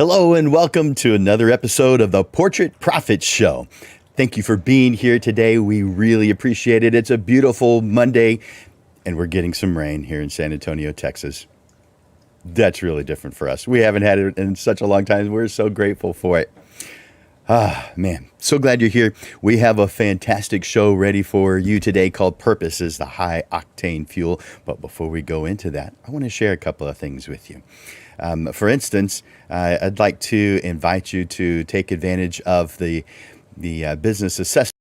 Hello and welcome to another episode of the Portrait Profit Show. Thank you for being here today. We really appreciate it. It's a beautiful Monday and we're getting some rain here in San Antonio, Texas. That's really different for us. We haven't had it in such a long time. We're so grateful for it. Man, so glad you're here. We have a fantastic show ready for you today called Purpose is the High-Octane Fuel. But before we go into that, I want to share a couple of things with you. For instance, I'd like to invite you to take advantage of the business assessment.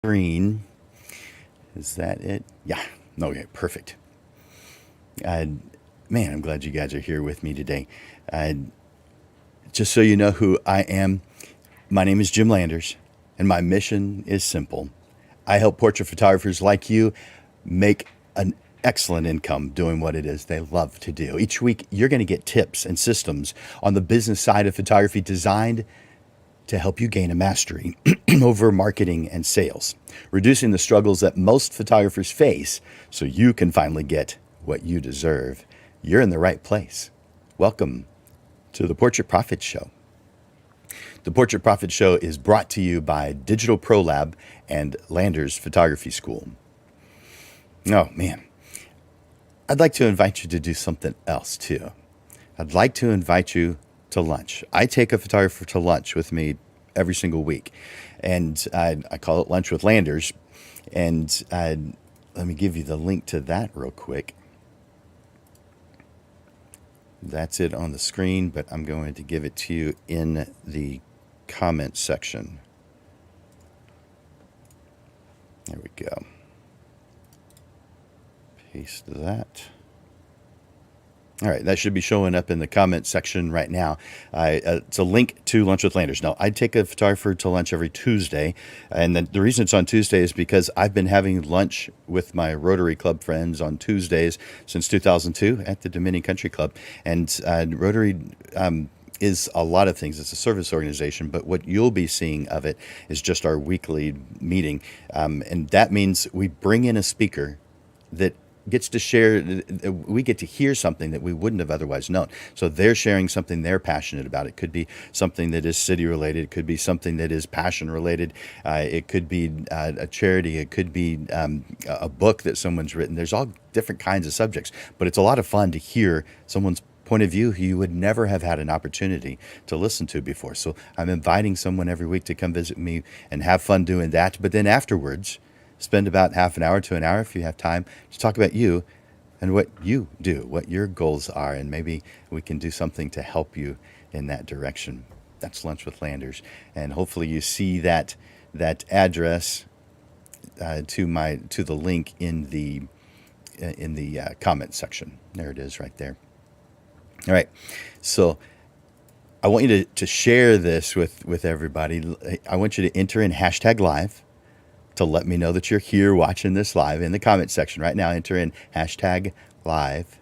Screen. Is that it? Yeah. Okay, perfect. Uh, Man, I'm glad you guys are here with me today. Uh, just so you know who I am, my name is Jim Landers, and my mission is simple. I help portrait photographers like you make an excellent income doing what it is they love to do. Each week, you're going to get tips and systems on the business side of photography designed to help you gain a mastery over marketing and sales, reducing the struggles that most photographers face so you can finally get what you deserve. You're in the right place. Welcome to the Portrait Profit Show. The Portrait Profit Show is brought to you by Digital Pro Lab and Landers Photography School. Oh, man. I'd like to invite you to do something else, too. I'd like to invite you to lunch. I take a photographer to lunch with me every single week, and I call it Lunch with Landers. And let me give you the link to that real quick. That's it on the screen, but I'm going to give it to you in the comment section. There we go. Paste that. All right, that should be showing up in the comment section right now. It's a link to Lunch with Landers. Now, I take a photographer to lunch every Tuesday, and the reason it's on Tuesday is because I've been having lunch with my Rotary Club friends on Tuesdays since 2002 at the Dominion Country Club. And Rotary is a lot of things. It's a service organization, but what you'll be seeing of it is just our weekly meeting. And that means we bring in a speaker that gets to share, we get to hear something that we wouldn't have otherwise known. So they're sharing something they're passionate about. It could be something that is city related. It could be something that is passion related. It could be a charity. It could be a book that someone's written. There's all different kinds of subjects, but it's a lot of fun to hear someone's point of view who you would never have had an opportunity to listen to before. So I'm inviting someone every week to come visit me and have fun doing that. But then afterwards, spend about half an hour to an hour if you have time to talk about you and what you do, what your goals are, and maybe we can do something to help you in that direction. That's Lunch with Landers, and hopefully you see that address to the link in the comment section. There it is, right there. All right, so I want you to share this with everybody. I want you to enter in #live. To let me know that you're here watching this live in the comment section right now. Enter in #live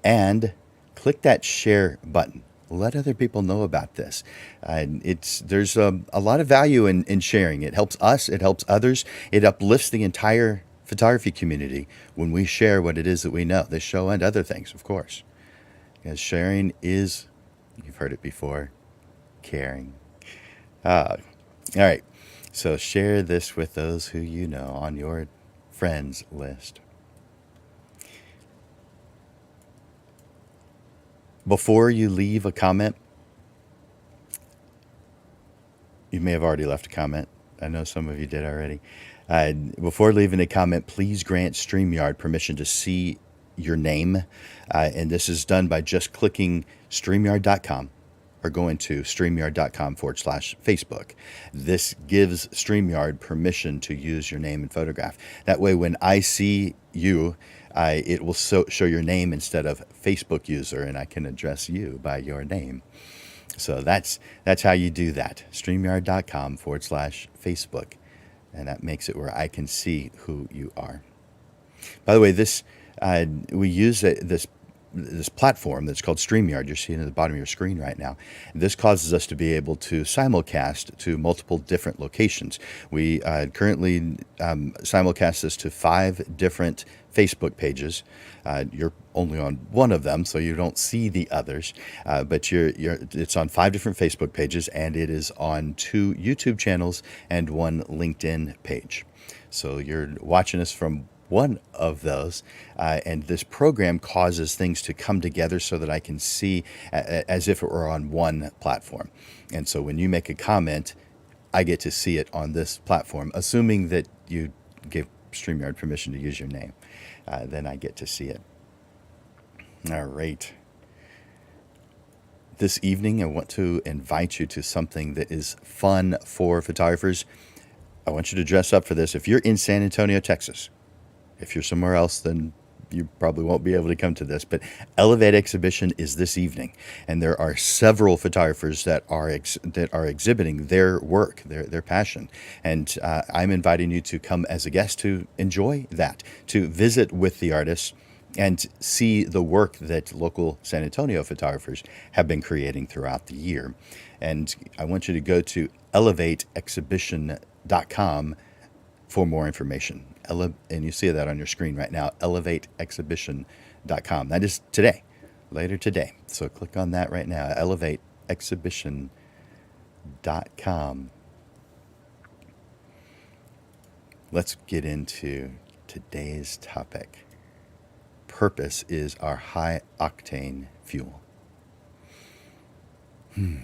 and click that share button. Let other people know about this. There's a lot of value in sharing. It helps us. It helps others. It uplifts the entire photography community when we share what it is that we know. This show and other things, of course. Because sharing is, you've heard it before, caring. All right. So share this with those who you know on your friends list. Before you leave a comment, you may have already left a comment. I know some of you did already. Before leaving a comment, please grant StreamYard permission to see your name. And this is done by just clicking StreamYard.com or going to StreamYard.com/Facebook. This gives StreamYard permission to use your name and photograph. That way, when I see you, it will show your name instead of Facebook user, and I can address you by your name. So that's how you do that. StreamYard.com/Facebook. And that makes it where I can see who you are. By the way, we use this platform that's called StreamYard. You're seeing at the bottom of your screen right now. This causes us to be able to simulcast to multiple different locations. We currently simulcast this to 5 different Facebook pages. You're only on one of them, so you don't see the others. But it's on 5 different Facebook pages, and it is on 2 YouTube channels and 1 LinkedIn page. So you're watching us from one of those, and this program causes things to come together so that I can see as if it were on one platform. And so when you make a comment, I get to see it on this platform, assuming that you give StreamYard permission to use your name. Then I get to see it. All right. This evening, I want to invite you to something that is fun for photographers. I want you to dress up for this. If you're in San Antonio, Texas, if you're somewhere else, then you probably won't be able to come to this. But Elevate Exhibition is this evening, and there are several photographers that are exhibiting their work, their passion. And I'm inviting you to come as a guest to enjoy that, to visit with the artists and see the work that local San Antonio photographers have been creating throughout the year. And I want you to go to elevateexhibition.com for more information. And you see that on your screen right now, elevateexhibition.com. That is today, later today. So click on that right now, elevateexhibition.com. Let's get into today's topic. Purpose is our high-octane fuel. What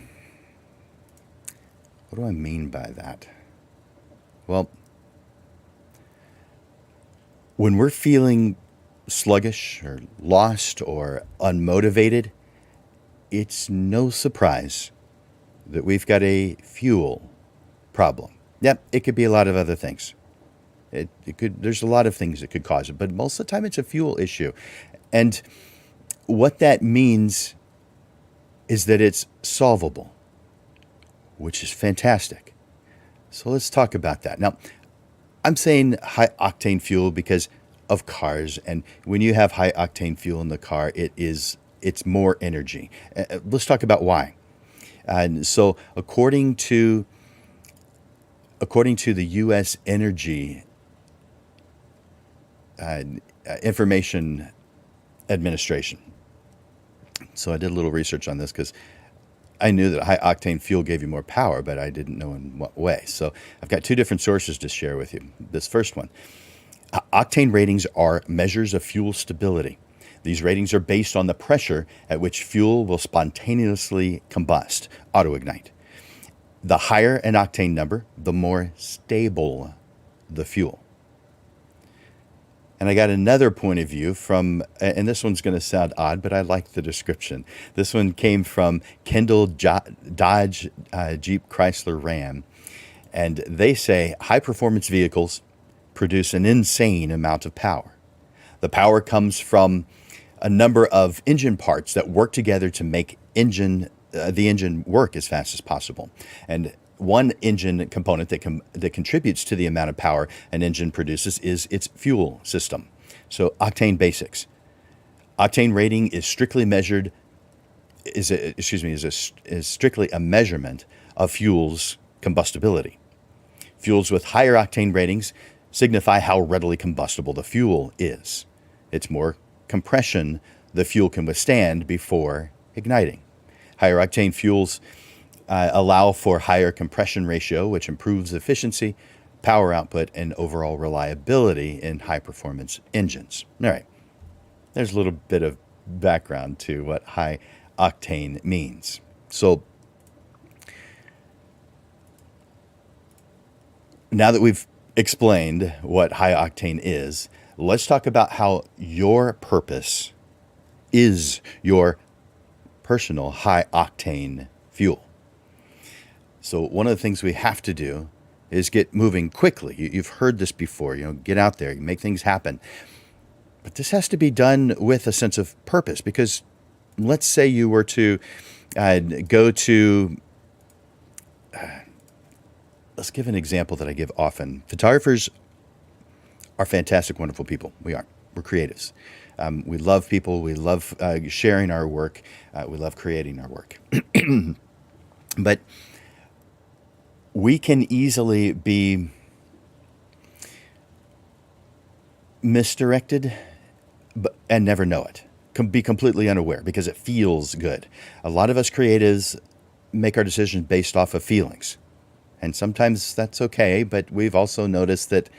do I mean by that? Well, when we're feeling sluggish or lost or unmotivated, it's no surprise that we've got a fuel problem. Yep, it could be a lot of other things. There's a lot of things that could cause it, but most of the time it's a fuel issue. And what that means is that it's solvable, which is fantastic. So let's talk about that. Now, I'm saying high-octane fuel because of cars, and when you have high-octane fuel in the car, it's more energy. Let's talk about why. And so, according to the U.S. Energy Information Administration, so I did a little research on this because I knew that high-octane fuel gave you more power, but I didn't know in what way. So I've got 2 different sources to share with you. This first one. Octane ratings are measures of fuel stability. These ratings are based on the pressure at which fuel will spontaneously combust, autoignite. The higher an octane number, the more stable the fuel. And I got another point of view from, and this one's going to sound odd, but I like the description. This one came from Kendall Dodge Jeep Chrysler Ram. And they say high-performance vehicles produce an insane amount of power. The power comes from a number of engine parts that work together to make the engine work as fast as possible. And one engine component that contributes to the amount of power an engine produces is its fuel system. So octane basics. Octane rating is strictly measured, is strictly a measurement of fuel's combustibility. Fuels with higher octane ratings signify how readily combustible the fuel is. It's more compression the fuel can withstand before igniting. Higher octane fuels allow for higher compression ratio, which improves efficiency, power output, and overall reliability in high-performance engines. All right, there's a little bit of background to what high octane means. So now that we've explained what high octane is, let's talk about how your purpose is your personal high octane fuel. So one of the things we have to do is get moving quickly. You've heard this before, get out there, make things happen. But this has to be done with a sense of purpose, because let's say you were to go to, let's give an example that I give often. Photographers are fantastic, wonderful people. We are. We're creatives. We love people. We love sharing our work. We love creating our work. But we can easily be misdirected and never know it. Be completely unaware because it feels good. A lot of us creatives make our decisions based off of feelings. And sometimes that's okay, but we've also noticed that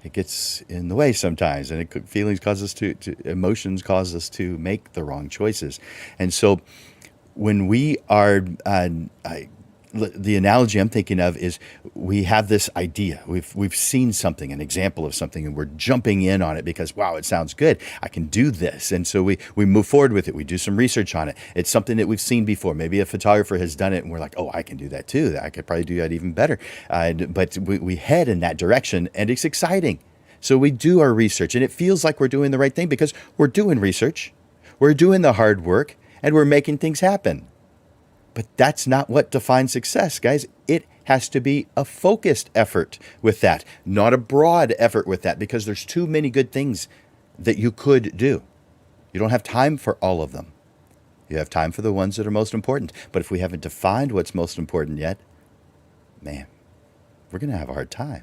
it gets in the way sometimes, and feelings cause us emotions cause us to make the wrong choices. And so when we are, the analogy I'm thinking of is we have this idea. We've seen something, an example of something, and we're jumping in on it because, wow, it sounds good. I can do this. And so we move forward with it. We do some research on it. It's something that we've seen before. Maybe a photographer has done it, and we're like, oh, I can do that too. I could probably do that even better. But we head in that direction, and it's exciting. So we do our research, and it feels like we're doing the right thing because we're doing research. We're doing the hard work, and we're making things happen. But that's not what defines success, guys. It has to be a focused effort with that, not a broad effort with that, because there's too many good things that you could do. You don't have time for all of them. You have time for the ones that are most important. But if we haven't defined what's most important yet, man, we're going to have a hard time.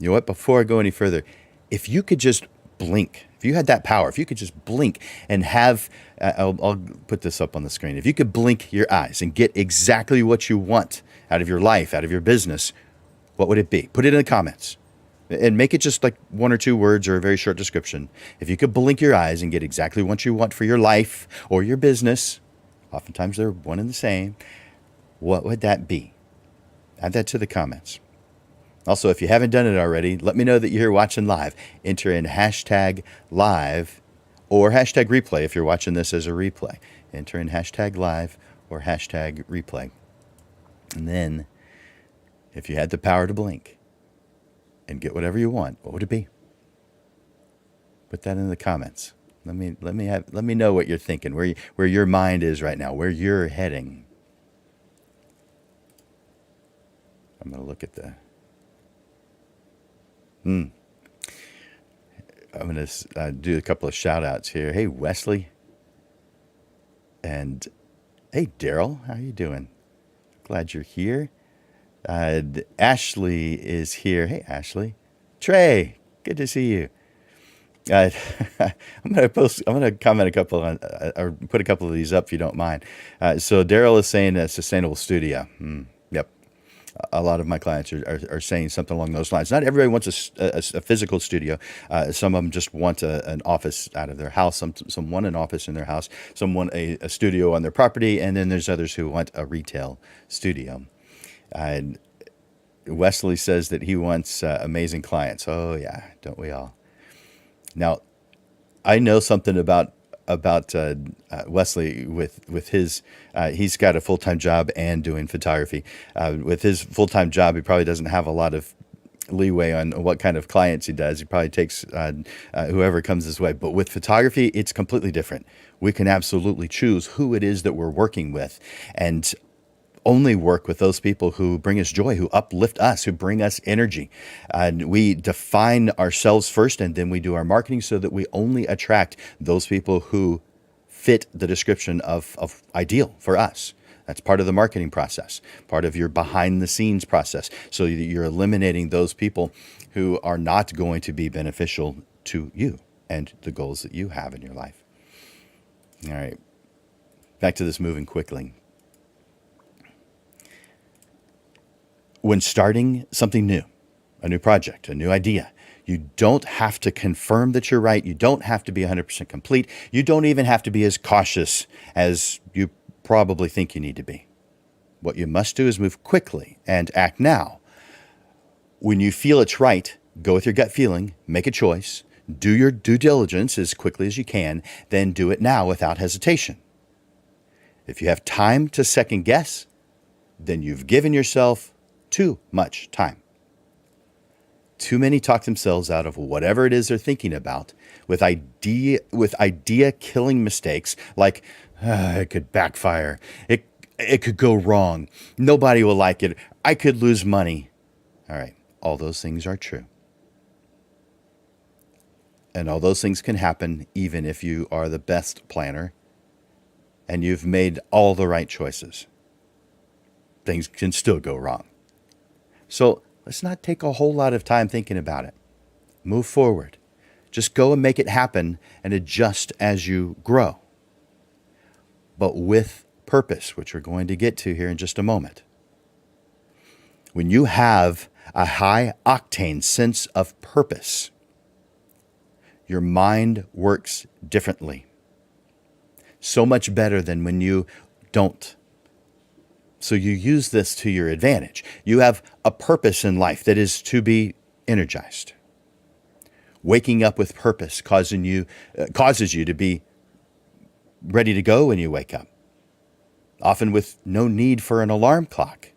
You know what? Before I go any further, if you could just blink, if you had that power, if you could just blink and have, I'll put this up on the screen. If you could blink your eyes and get exactly what you want out of your life, out of your business, what would it be? Put it in the comments and make it just like 1 or 2 words or a very short description. If you could blink your eyes and get exactly what you want for your life or your business, oftentimes they're one and the same, what would that be? Add that to the comments. Also, if you haven't done it already, let me know that you're here watching live. Enter in hashtag live or hashtag replay if you're watching this as a replay. Enter in hashtag live or hashtag replay. And then, if you had the power to blink and get whatever you want, what would it be? Put that in the comments. Let me know what you're thinking, where your mind is right now, where you're heading. I'm going to look at the... I'm going to do a couple of shout outs here. Hey, Wesley. And hey, Daryl. How are you doing? Glad you're here. Ashley is here. Hey, Ashley. Trey, good to see you. I'm going to comment a couple on, or put a couple of these up if you don't mind. So Daryl is saying a sustainable studio. Yep. A lot of my clients are saying something along those lines. Not everybody wants a physical studio. Some of them just want an office out of their house. Some want an office in their house. Some want a studio on their property. And then there's others who want a retail studio. Wesley says that he wants amazing clients. Oh, yeah. Don't we all? Now, I know something about Wesley with his he's got a full-time job and doing photography. With his full-time job, he probably doesn't have a lot of leeway on what kind of clients he does. He probably takes whoever comes his way. But with photography, it's completely different. We can absolutely choose who it is that we're working with, and only work with those people who bring us joy, who uplift us, who bring us energy. And we define ourselves first, and then we do our marketing so that we only attract those people who fit the description of ideal for us. That's part of the marketing process, part of your behind the scenes process. So you're eliminating those people who are not going to be beneficial to you and the goals that you have in your life. All right, back to this moving quickly. When starting something new, a new project, a new idea, You don't have to confirm that you're right. You don't have to be 100% complete. You don't even have to be as cautious as you probably think you need to be. What you must do is move quickly and act now. When you feel it's right, go with your gut feeling, make a choice, do your due diligence as quickly as you can, then do it now without hesitation. If you have time to second guess, then you've given yourself too much time. Too many talk themselves out of whatever it is they're thinking about with idea killing mistakes like it could backfire, it could go wrong, nobody will like it, I could lose money. All right, all those things are true. And all those things can happen even if you are the best planner and you've made all the right choices. Things can still go wrong. So let's not take a whole lot of time thinking about it. Move forward. Just go and make it happen and adjust as you grow. But with purpose, which we're going to get to here in just a moment. When you have a high-octane sense of purpose, your mind works differently. So much better than when you don't. So you use this to your advantage. You have a purpose in life that is to be energized. Waking up with purpose causes you to be ready to go when you wake up, often with no need for an alarm clock.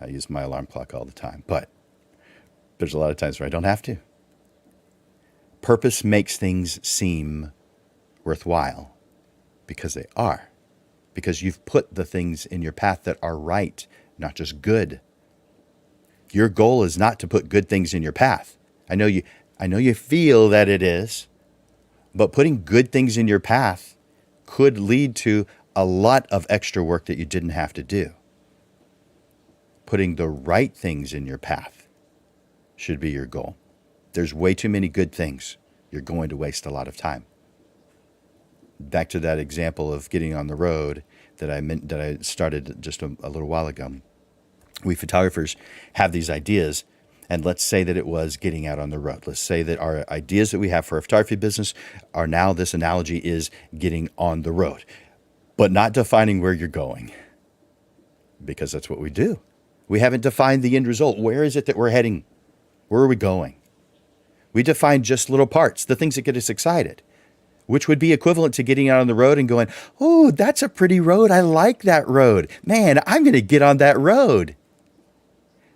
I use my alarm clock all the time, but there's a lot of times where I don't have to. Purpose makes things seem worthwhile because they are. Because you've put the things in your path that are right, not just good. Your goal is not to put good things in your path. I know you feel that it is, but putting good things in your path could lead to a lot of extra work that you didn't have to do. Putting the right things in your path should be your goal. There's way too many good things. You're going to waste a lot of time. Back to that example of getting on the road that I started just a little while ago. We photographers have these ideas, and let's say that it was getting out on the road. Let's say that our ideas that we have for our photography business are now, this analogy is getting on the road, but not defining where you're going, because that's what we do. We haven't defined the end result. Where is it that we're heading? Where are we going? We define just little parts, the things that get us excited, which would be equivalent to getting out on the road and going, oh, that's a pretty road. I like that road. Man, I'm going to get on that road.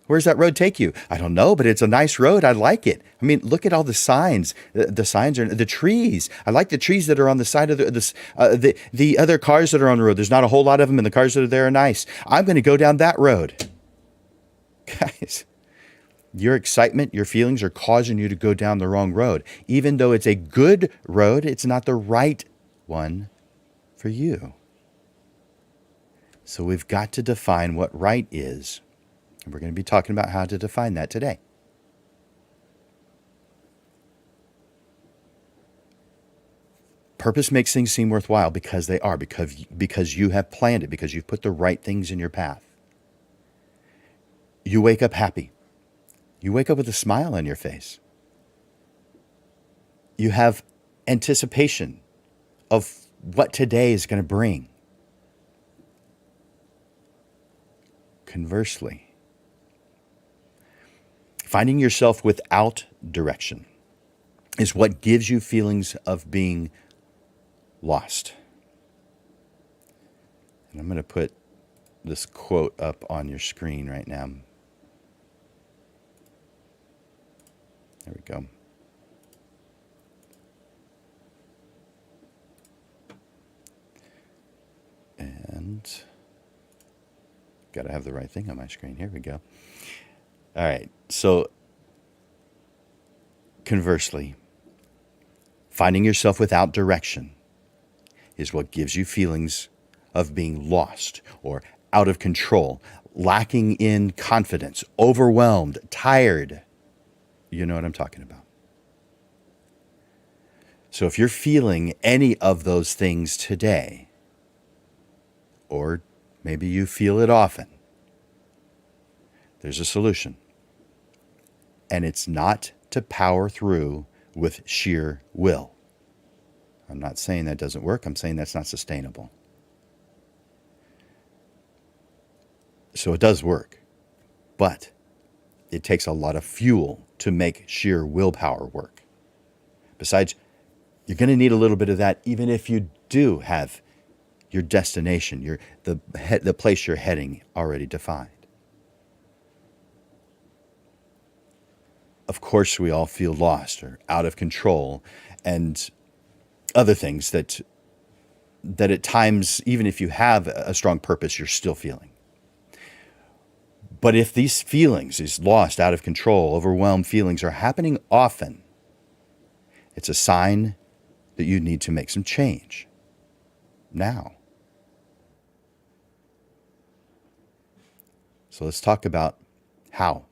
Where's that road take you? I don't know, but it's a nice road. I like it. I mean, look at all the signs. The signs are the trees. I like the trees that are on the side of the other cars that are on the road. There's not a whole lot of them, and the cars that are there are nice. I'm going to go down that road. Guys, your excitement, your feelings are causing you to go down the wrong road. Even though it's a good road, it's not the right one for you. So we've got to define what right is. And we're going to be talking about how to define that today. Purpose makes things seem worthwhile because they are, because you have planned it, because you've put the right things in your path. You wake up happy. You wake up with a smile on your face. You have anticipation of what today is going to bring. Conversely, finding yourself without direction is what gives you feelings of being lost. And I'm going to put this quote up on your screen right now. There we go. And got to have the right thing on my screen. Here we go. All right. So conversely, finding yourself without direction is what gives you feelings of being lost or out of control, lacking in confidence, overwhelmed, tired. You know what I'm talking about. So if you're feeling any of those things today, or maybe you feel it often, there's a solution. And it's not to power through with sheer will. I'm not saying that doesn't work. I'm saying that's not sustainable. So it does work, but it takes a lot of fuel to make sheer willpower work. Besides, you're going to need a little bit of that even if you do have your destination, the place you're heading already defined. Of course, we all feel lost or out of control and other things that at times, even if you have a strong purpose, you're still feeling. But if these feelings, these lost, out of control, overwhelmed feelings are happening often, it's a sign that you need to make some change now. So let's talk about how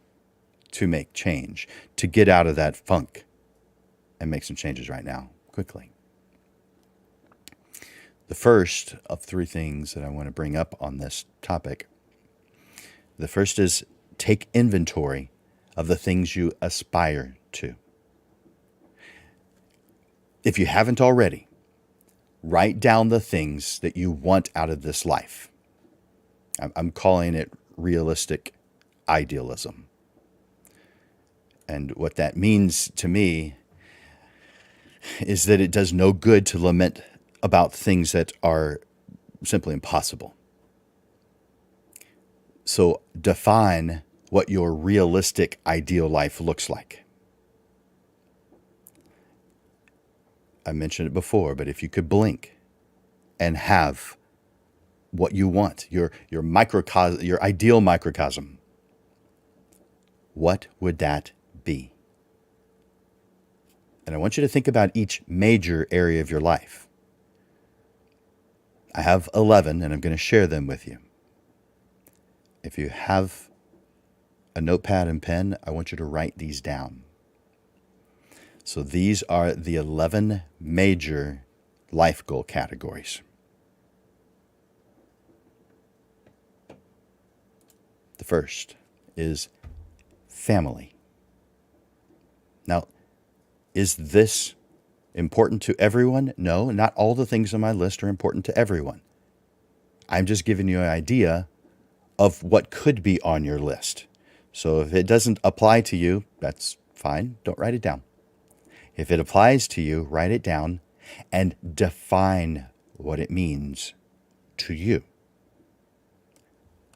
to make change, to get out of that funk and make some changes right now, quickly. The first of three things that I want to bring up on this topic. The first is take inventory of the things you aspire to. If you haven't already, write down the things that you want out of this life. I'm calling it realistic idealism. And what that means to me is that it does no good to lament about things that are simply impossible. So define what your realistic ideal life looks like. I mentioned it before, but if you could blink and have what you want, your ideal microcosm, what would that be? And I want you to think about each major area of your life. I have 11, and I'm going to share them with you. If you have a notepad and pen, I want you to write these down. So these are the 11 major life goal categories. The first is family. Now, is this important to everyone? No, not all the things on my list are important to everyone. I'm just giving you an idea of what could be on your list. So if it doesn't apply to you, that's fine. Don't write it down. If it applies to you, write it down and define what it means to you.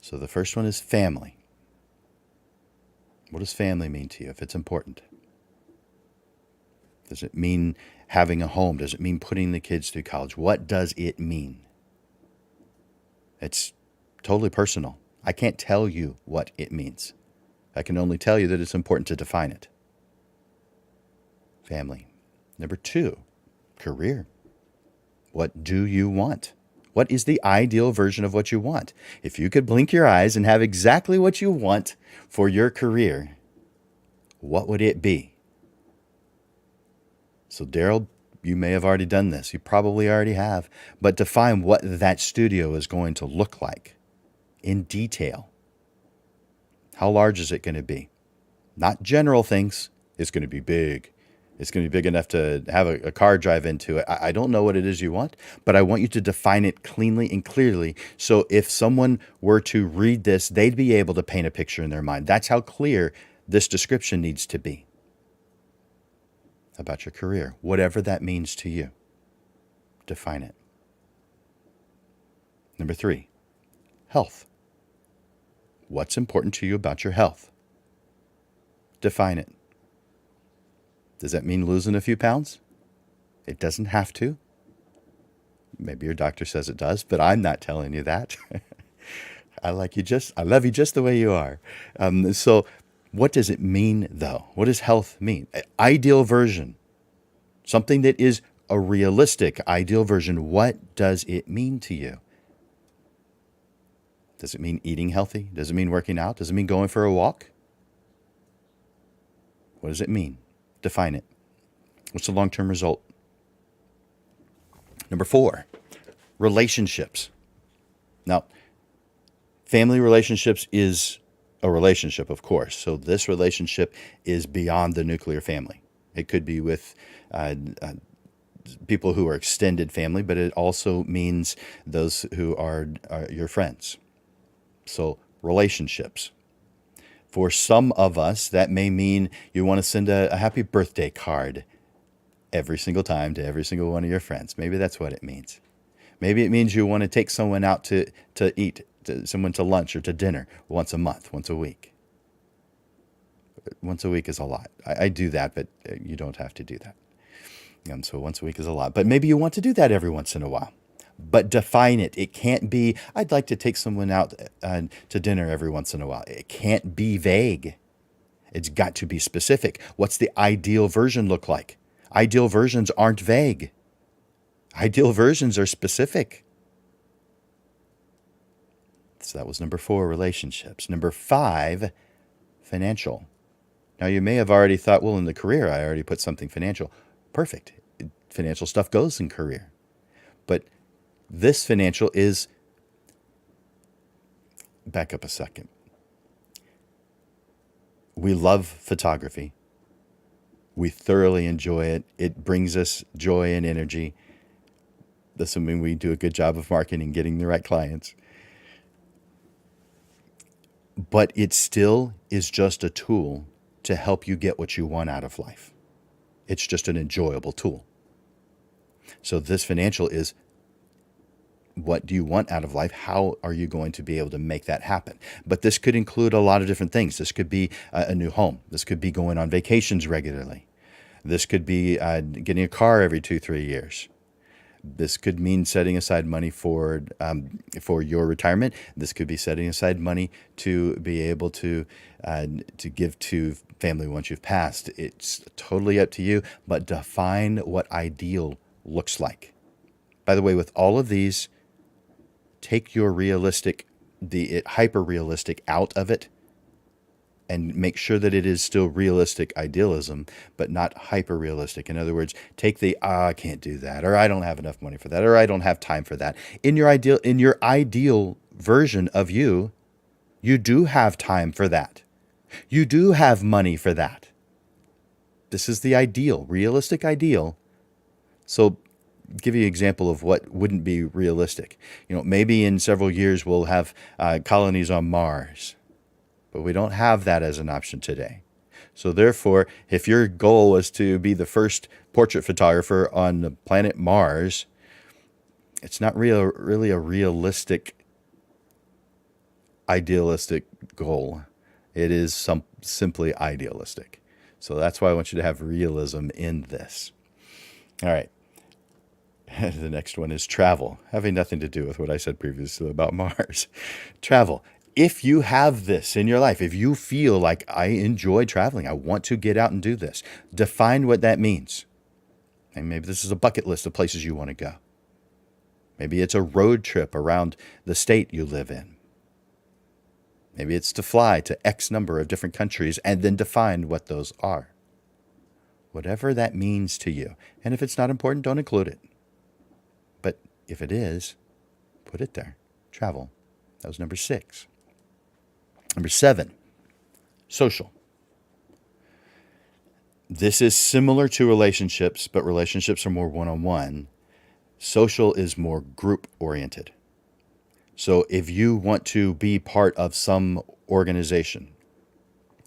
So the first one is family. What does family mean to you if it's important? Does it mean having a home? Does it mean putting the kids through college? What does it mean? It's totally personal. I can't tell you what it means. I can only tell you that it's important to define it. Family. Number 2, career. What do you want? What is the ideal version of what you want? If you could blink your eyes and have exactly what you want for your career, what would it be? So Daryl, you may have already done this. You probably already have. But define what that studio is going to look like in detail. How large is it going to be? Not general things. It's going to be big. It's going to be big enough to have a car drive into it. I don't know what it is you want, but I want you to define it cleanly and clearly. So if someone were to read this, they'd be able to paint a picture in their mind. That's how clear this description needs to be about your career, whatever that means to you. Define it. Number 3, health. What's important to you about your health? Define it. Does that mean losing a few pounds? It doesn't have to. Maybe your doctor says it does, but I'm not telling you that. I love you just the way you are. So what does it mean, though? What does health mean? Ideal version. Something that is a realistic ideal version. What does it mean to you? Does it mean eating healthy? Does it mean working out? Does it mean going for a walk? What does it mean? Define it. What's the long-term result? Number 4, relationships. Now, family relationships is a relationship, of course. So this relationship is beyond the nuclear family. It could be with people who are extended family, but it also means those who are your friends. So relationships. For some of us, that may mean you want to send a happy birthday card every single time to every single one of your friends. Maybe that's what it means. Maybe it means you want to take someone out to eat, someone to lunch or to dinner once a month, once a week. Once a week is a lot. I do that, but you don't have to do that. So once a week is a lot. But maybe you want to do that every once in a while. But define it. It can't be, I'd like to take someone out to dinner every once in a while. It can't be vague. It's got to be specific. What's the ideal version look like? Ideal versions aren't vague. Ideal versions are specific. So that was number 4, relationships. Number 5, financial. Now you may have already thought, well, in the career, I already put something financial. Perfect. Financial stuff goes in career. But this financial is, back up a second. We love photography. We thoroughly enjoy it. It brings us joy and energy, assuming we do a good job of marketing, getting the right clients. But it still is just a tool to help you get what you want out of life. It's just an enjoyable tool. So this financial is, what do you want out of life? How are you going to be able to make that happen? But this could include a lot of different things. This could be a new home. This could be going on vacations regularly. This could be getting a car every 2-3 years. This could mean setting aside money for your retirement. This could be setting aside money to be able to give to family once you've passed. It's totally up to you, but define what ideal looks like. By the way, with all of these, take your realistic, the hyper-realistic out of it and make sure that it is still realistic idealism, but not hyper-realistic. In other words, take the, I can't do that, or I don't have enough money for that, or I don't have time for that. In your ideal version of you, you do have time for that. You do have money for that. This is the ideal, realistic ideal. So give you an example of what wouldn't be realistic. Maybe in several years we'll have colonies on Mars, but we don't have that as an option today. So therefore, if your goal was to be the first portrait photographer on the planet Mars, it's not really a realistic, idealistic goal. It is simply idealistic. So that's why I want you to have realism in this. All right. The next one is travel, having nothing to do with what I said previously about Mars. Travel. If you have this in your life, if you feel like I enjoy traveling, I want to get out and do this, define what that means. And maybe this is a bucket list of places you want to go. Maybe it's a road trip around the state you live in. Maybe it's to fly to X number of different countries and then define what those are. Whatever that means to you. And if it's not important, don't include it. But if it is, put it there. Travel. That was number 6. Number 7, social. This is similar to relationships, but relationships are more one-on-one. Social is more group-oriented. So if you want to be part of some organization,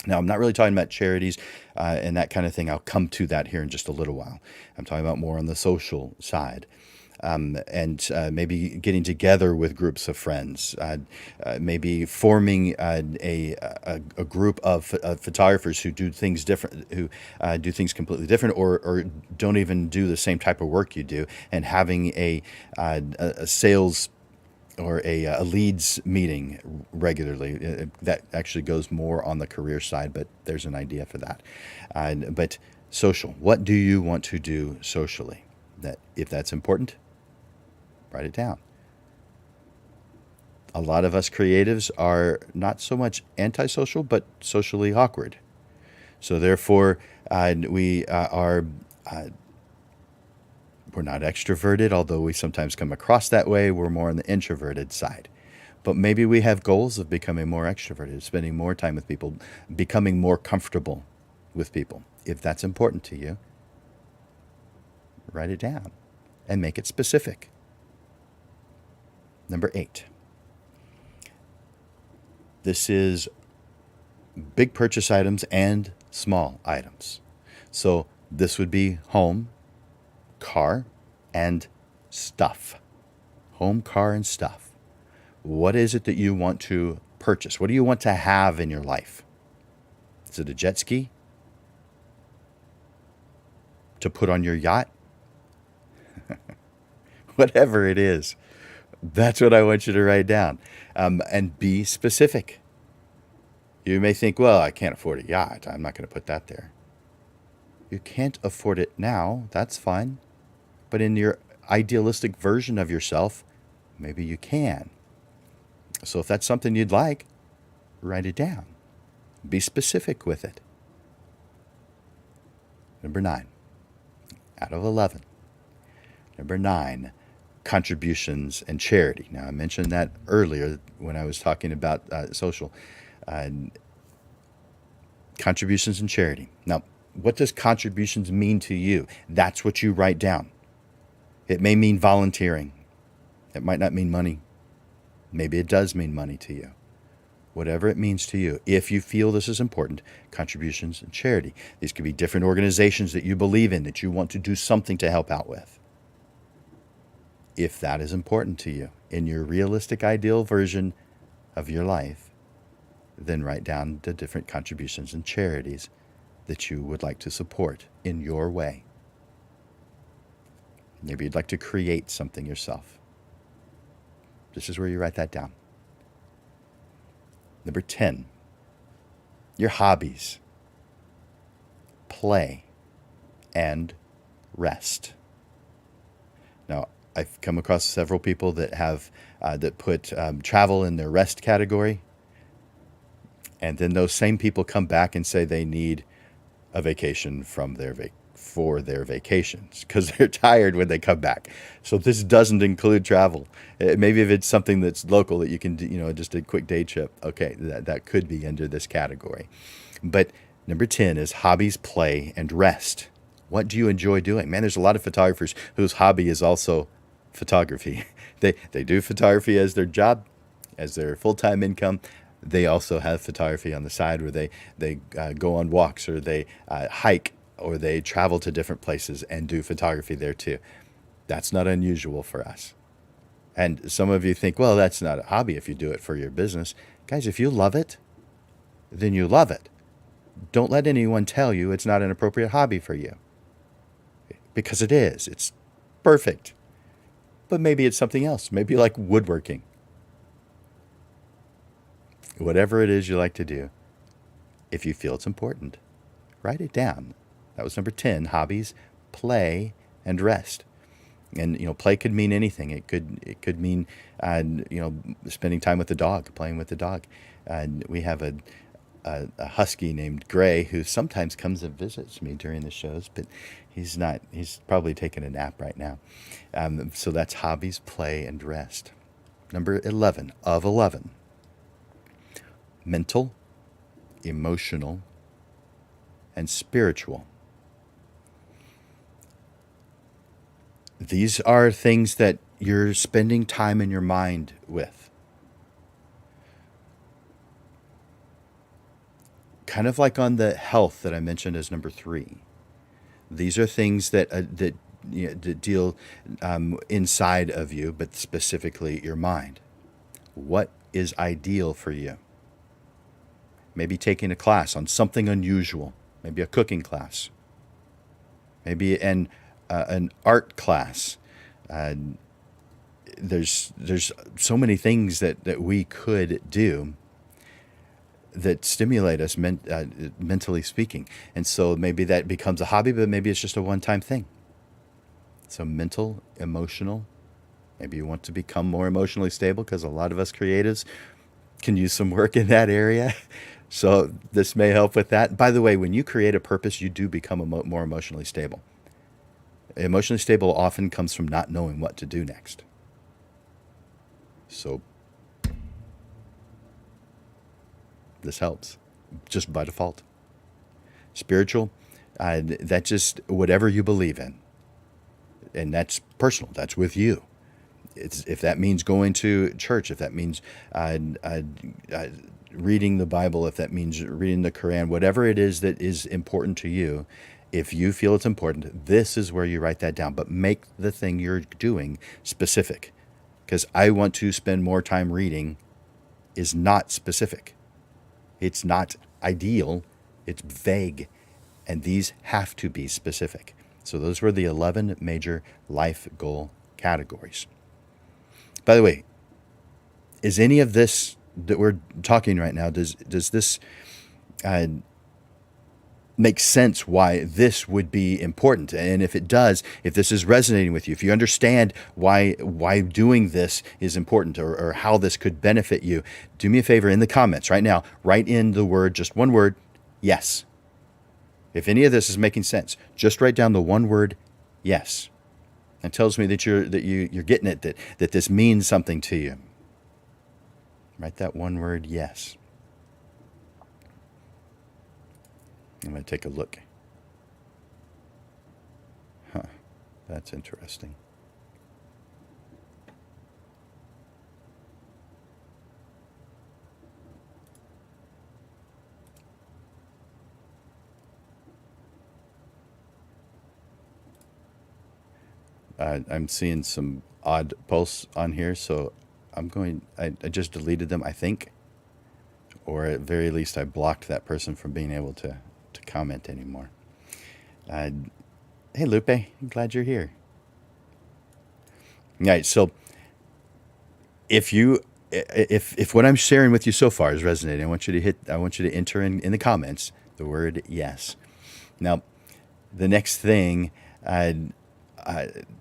now I'm not really talking about charities and that kind of thing. I'll come to that here in just a little while. I'm talking about more on the social side. And maybe getting together with groups of friends, maybe forming a group of photographers who do things different, who do things completely different, or don't even do the same type of work you do, and having a sales or a leads meeting regularly. That actually goes more on the career side, but there's an idea for that. But social, what do you want to do socially? That if that's important, write it down. A lot of us creatives are not so much antisocial, but socially awkward. So therefore, we're not extroverted, although we sometimes come across that way. We're more on the introverted side. But maybe we have goals of becoming more extroverted, spending more time with people, becoming more comfortable with people. If that's important to you, write it down and make it specific. Number 8. This is big purchase items and small items. So this would be home, car, and stuff. Home, car, and stuff. What is it that you want to purchase? What do you want to have in your life? Is it a jet ski? To put on your yacht? Whatever it is, that's what I want you to write down. And be specific. You may think, well, I can't afford a yacht. I'm not going to put that there. You can't afford it now. That's fine. But in your idealistic version of yourself, maybe you can. So if that's something you'd like, write it down. Be specific with it. Number 9, out of 11. Number 9, contributions and charity. Now, I mentioned that earlier when I was talking about social. Contributions and charity. Now, what does contributions mean to you? That's what you write down. It may mean volunteering. It might not mean money. Maybe it does mean money to you. Whatever it means to you, if you feel this is important, contributions and charity. These could be different organizations that you believe in, that you want to do something to help out with. If that is important to you in your realistic ideal version of your life, then write down the different contributions and charities that you would like to support in your way. Maybe you'd like to create something yourself. This is where you write that down. Number 10, your hobbies. Play and rest. Now, I've come across several people that have that put travel in their rest category. And then those same people come back and say they need a vacation from for their vacations because they're tired when they come back. So this doesn't include travel. Maybe if it's something that's local that you can do, just a quick day trip. Okay, that could be under this category. But number 10 is hobbies, play, and rest. What do you enjoy doing? Man, there's a lot of photographers whose hobby is also photography. They do photography as their job, as their full-time income. They also have photography on the side where they go on walks or they hike or they travel to different places and do photography there too. That's not unusual for us. And some of you think, well, that's not a hobby if you do it for your business. Guys, if you love it, then you love it. Don't let anyone tell you it's not an appropriate hobby for you. Because it is. It's perfect. But maybe it's something else. Maybe you like woodworking. Whatever it is you like to do, if you feel it's important, write it down. That was number 10, hobbies, play, and rest. And, play could mean anything. It could mean, spending time with the dog, playing with the dog. We have a husky named Gray who sometimes comes and visits me during the shows, but he's probably taking a nap right now. So that's hobbies, play, and rest. Number 11 of 11. Mental, emotional, and spiritual. These are things that you're spending time in your mind with. Kind of like on the health that I mentioned as number 3. These are things that deal inside of you, but specifically your mind. What is ideal for you? Maybe taking a class on something unusual, maybe a cooking class, maybe an art class. There's so many things that we could do that stimulate us mentally speaking. And so maybe that becomes a hobby, but maybe it's just a one-time thing. So mental, emotional, maybe you want to become more emotionally stable because a lot of us creatives can use some work in that area. So this may help with that. By the way, when you create a purpose, you do become more emotionally stable. Emotionally stable often comes from not knowing what to do next. So this helps, just by default. Spiritual, that just whatever you believe in. And that's personal. That's with you. If that means going to church, if that means reading the Bible, if that means reading the Quran, whatever it is that is important to you, if you feel it's important, this is where you write that down. But make the thing you're doing specific. Because I want to spend more time reading is not specific. It's not ideal. It's vague. And these have to be specific. So those were the 11 major life goal categories. By the way, is any of this that we're talking right now, does this make sense why this would be important? And if it does, if this is resonating with you, if you understand why doing this is important, or how this could benefit you, do me a favor in the comments right now, write in the word, just one word, yes. If any of this is making sense, just write down the one word, yes. It tells me that you're getting it, that this means something to you. Write that one word, yes. I'm going to take a look. Huh, that's interesting. I'm seeing some odd posts on here, so I just deleted them, I think. Or at very least, I blocked that person from being able to comment anymore. Hey, Lupe, I'm glad you're here. All right, so if what I'm sharing with you so far is resonating, I want you to enter in the comments the word yes. Now, the next thing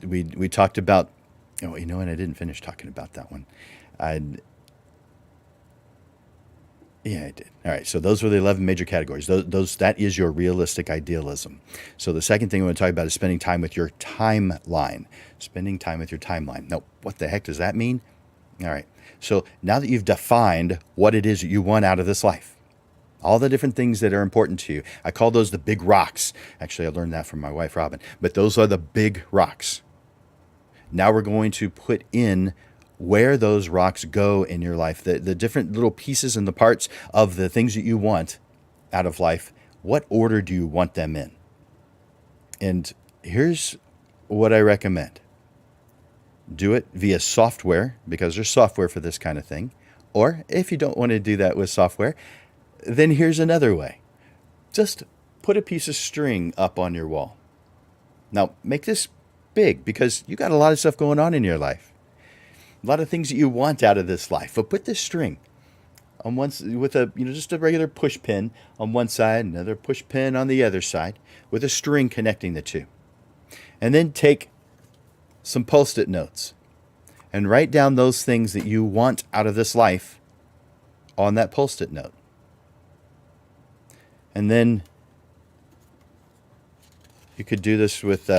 we talked about. Oh, you know what? I didn't finish talking about that one. Yeah, I did. All right. So those were the 11 major categories. That is your realistic idealism. So the second thing I want to talk about is spending time with your timeline. Spending time with your timeline. Now, what the heck does that mean? All right. So now that you've defined what it is that you want out of this life, all the different things that are important to you, I call those the big rocks. Actually, I learned that from my wife, Robin. But those are the big rocks. Now we're going to put in where those rocks go in your life, the different little pieces and the parts of the things that you want out of life. What order do you want them in? And here's what I recommend. Do it via software, because there's software for this kind of thing. Or if you don't want to do that with software, then here's another way. Just put a piece of string up on your wall. Now, make this big, because you got a lot of stuff going on in your life. A lot of things that you want out of this life. But put this string on one with just a regular push pin on one side, another push pin on the other side, with a string connecting the two. And then take some Post-it notes and write down those things that you want out of this life on that Post-it note. And then you could do this with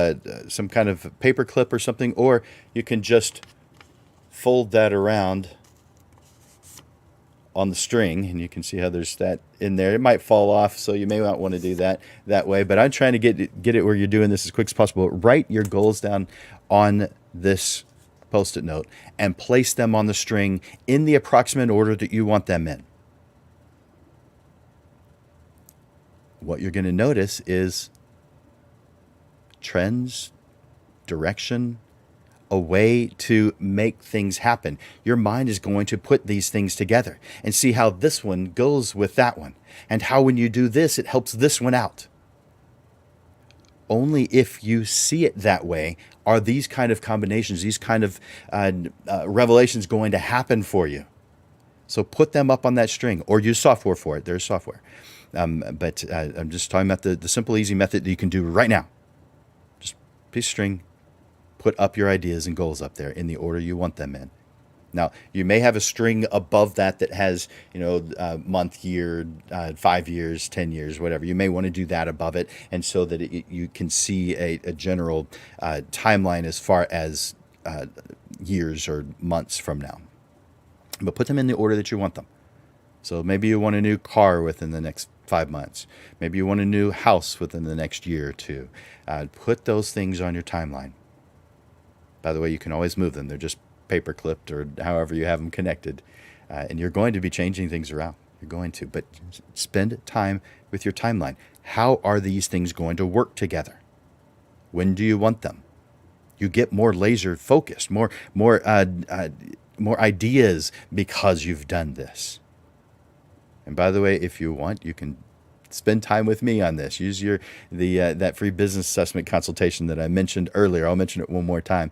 some kind of paper clip or something, or you can just fold that around on the string, and you can see how there's that in there. It might fall off, so you may not want to do that way, but I'm trying to get it where you're doing this as quick as possible. Write your goals down on this Post-it note and place them on the string in the approximate order that you want them in. What you're going to notice is trends, direction, a way to make things happen. Your mind is going to put these things together and see how this one goes with that one, and how when you do this, it helps this one out. Only if you see it that way are these kind of combinations, these kind of revelations going to happen for you. So put them up on that string, or use software for it. There's software. But I'm just talking about the simple, easy method that you can do right now. Just piece of string, put up your ideas and goals up there in the order you want them in. Now, you may have a string above that has, month, year, 5 years, 10 years, whatever. You may want to do that above it, and so that you can see a general timeline as far as years or months from now. But put them in the order that you want them. So maybe you want a new car within the next 5 months. Maybe you want a new house within the next year or two. Put those things on your timeline. By the way, you can always move them. They're just paper clipped or however you have them connected. And you're going to be changing things around. You're going to. But spend time with your timeline. How are these things going to work together? When do you want them? You get more laser focused, more ideas because you've done this. And by the way, if you want, you can spend time with me on this. Use that free business assessment consultation that I mentioned earlier. I'll mention it one more time.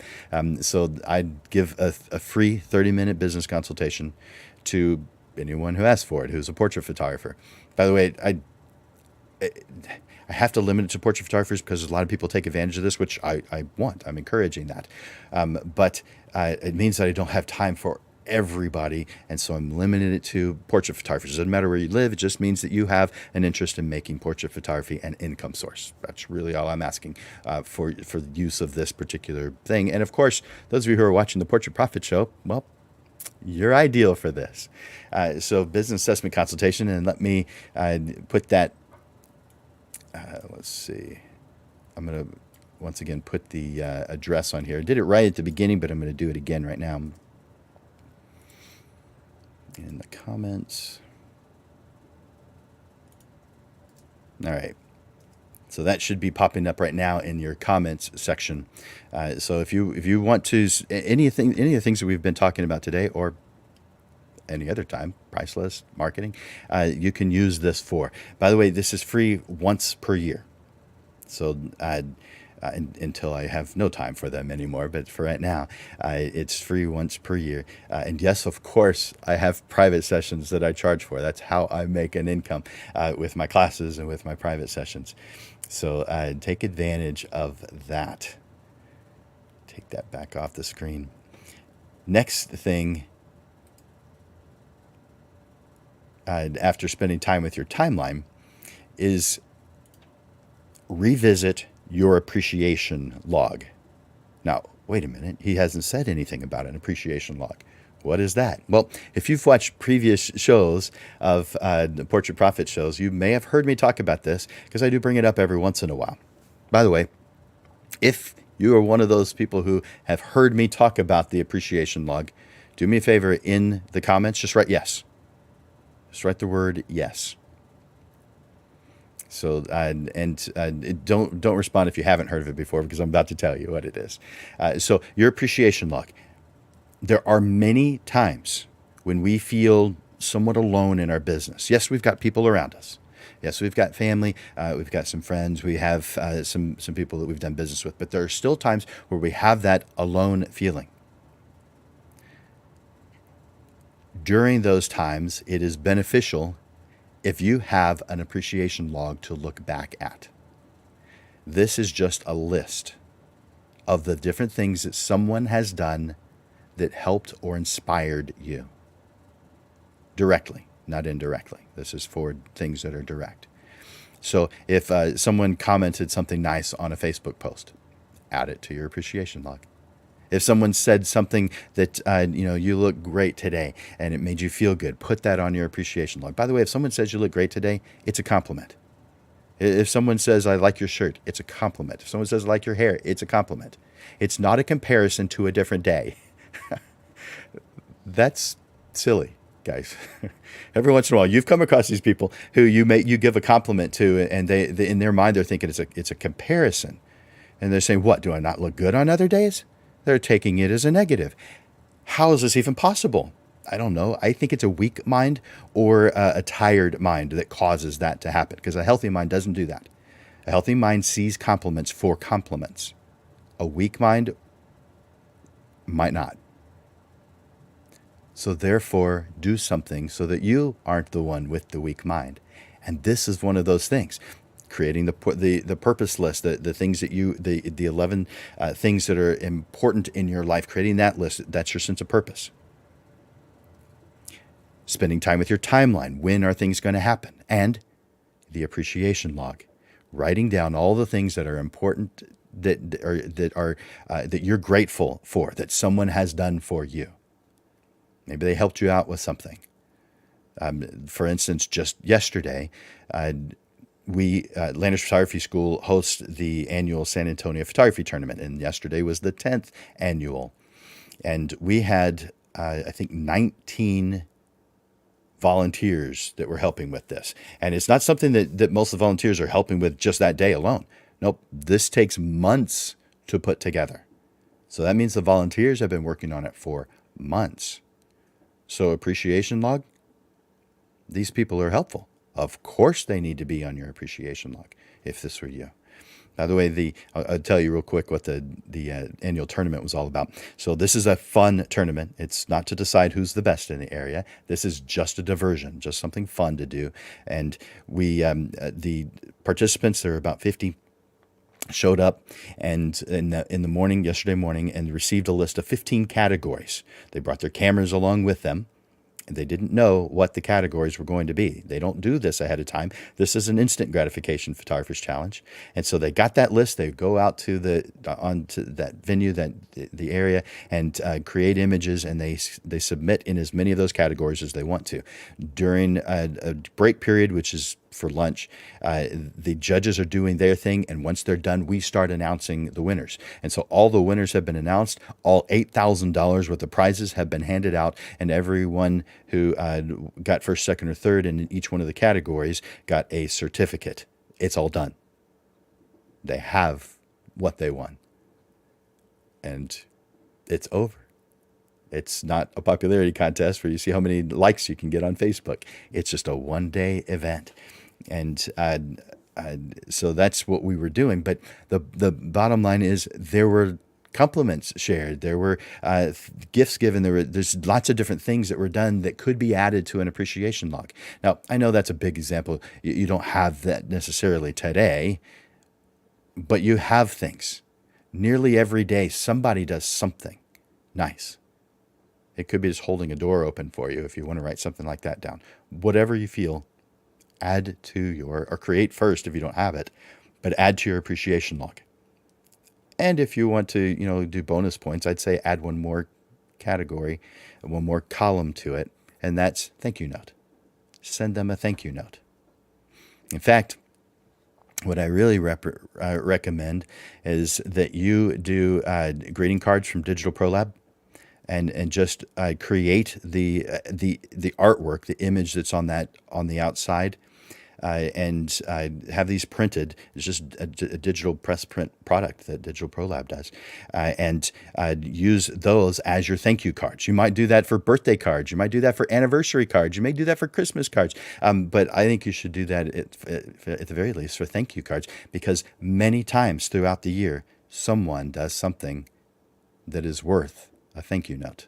So I give a free 30-minute business consultation to anyone who asks for it, who's a portrait photographer. By the way, I have to limit it to portrait photographers because a lot of people take advantage of this, which I want. I'm encouraging that. But it means that I don't have time for everybody, and so I'm limiting it to portrait photographers. It doesn't matter where you live. It just means that you have an interest in making portrait photography an income source. That's really all I'm asking for the use of this particular thing. And of course, those of you who are watching the Portrait Profit Show, well, you're ideal for this. So business assessment consultation, and let me put that. Let's see. I'm going to once again put the address on here. I did it right at the beginning, but I'm going to do it again right now. In the comments. All right. So that should be popping up right now in your comments section. So if you want to any of the things that we've been talking about today, or any other time, price list, marketing, you can use this for. By the way, this is free once per year. So until I have no time for them anymore, but for right now, it's free once per year. And yes, of course, I have private sessions that I charge for. That's how I make an income with my classes and with my private sessions. So take advantage of that. Take that back off the screen. Next thing, after spending time with your timeline, is revisit your appreciation log. Now, wait a minute. He hasn't said anything about an appreciation log. What is that? Well, if you've watched previous shows of the Portrait Profit shows, you may have heard me talk about this because I do bring it up every once in a while. By the way, if you are one of those people who have heard me talk about the appreciation log, do me a favor in the comments, just write yes. Just write the word yes. So don't respond if you haven't heard of it before, because I'm about to tell you what it is. So your appreciation log. There are many times when we feel somewhat alone in our business. Yes, we've got people around us. Yes, we've got family. We've got some friends. We have some people that we've done business with. But there are still times where we have that alone feeling. During those times, it is beneficial if you have an appreciation log to look back at. This is just a list of the different things that someone has done that helped or inspired you. Directly, not indirectly. This is for things that are direct. So if someone commented something nice on a Facebook post, add it to your appreciation log. If someone said something that, you look great today and it made you feel good, put that on your appreciation log. By the way, if someone says you look great today, it's a compliment. If someone says, I like your shirt, it's a compliment. If someone says, I like your hair, it's a compliment. It's not a comparison to a different day. That's silly, guys. Every once in a while, you've come across these people who you give a compliment to, and they in their mind, they're thinking it's a comparison. And they're saying, what, do I not look good on other days? They're taking it as a negative. How is this even possible? I don't know. I think it's a weak mind or a tired mind that causes that to happen, because a healthy mind doesn't do that. A healthy mind sees compliments for compliments. A weak mind might not. So therefore, do something so that you aren't the one with the weak mind. And this is one of those things. Creating the purpose list, the things that the 11 things that are important in your life, creating that list, that's your sense of purpose. Spending time with your timeline. When are things going to happen? And the appreciation log. Writing down all the things that are important, that you're grateful for, that someone has done for you. Maybe they helped you out with something. For instance, just yesterday, Landers Photography School hosts the annual San Antonio Photography Tournament, and yesterday was the 10th annual. And we had, I think, 19 volunteers that were helping with this. And it's not something that most of the volunteers are helping with just that day alone. Nope, this takes months to put together. So that means the volunteers have been working on it for months. So appreciation log, these people are helpful. Of course they need to be on your appreciation log if this were you. By the way, I'll tell you real quick what the annual tournament was all about. So this is a fun tournament. It's not to decide who's the best in the area. This is just a diversion, just something fun to do. And the participants, there were about 50, showed up and in the morning, yesterday morning, and received a list of 15 categories. They brought their cameras along with them. They didn't know what the categories were going to be. They don't do this ahead of time. This is an instant gratification photographer's challenge. And so they got that list. They go out to onto that venue, the area, and create images, and they submit in as many of those categories as they want to. During a break period, which is for lunch, the judges are doing their thing, and once they're done, we start announcing the winners. And so all the winners have been announced. All $8,000 worth of prizes have been handed out, and everyone who got first, second, or third in each one of the categories got a certificate. It's all done. They have what they won, and it's over. It's not a popularity contest where you see how many likes you can get on Facebook. It's just a one-day event. And so that's what we were doing. But the bottom line is there were compliments shared. There were gifts given. There's lots of different things that were done that could be added to an appreciation log. Now, I know that's a big example. You don't have that necessarily today, but you have things. Nearly every day, somebody does something nice. It could be just holding a door open for you if you want to write something like that down. Whatever you feel, add to or create first if you don't have it, but add to your appreciation log. And if you want to, do bonus points, I'd say add one more category, one more column to it, and that's thank you note. Send them a thank you note. In fact, what I really recommend is that you do greeting cards from Digital ProLab. And just create the artwork, the image that's on the outside, and have these printed. It's just a digital press print product that Digital ProLab does, and use those as your thank you cards. You might do that for birthday cards. You might do that for anniversary cards. You may do that for Christmas cards. But I think you should do that at the very least for thank you cards, because many times throughout the year, someone does something that is worth a thank you note.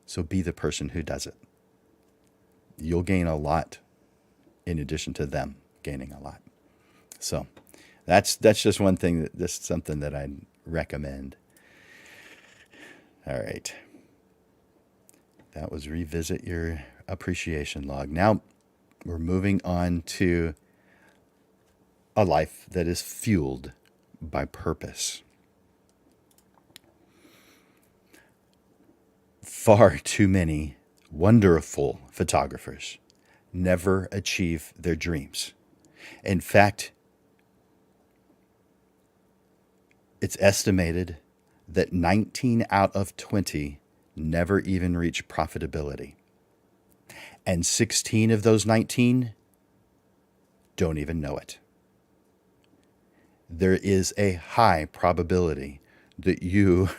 So be the person who does it. You'll gain a lot in addition to them gaining a lot. So that's just one thing, that's something that I'd recommend. All right. That was revisit your appreciation log. Now we're moving on to a life that is fueled by purpose. Far too many wonderful photographers never achieve their dreams. In fact, it's estimated that 19 out of 20 never even reach profitability. And 16 of those 19 don't even know it. There is a high probability that you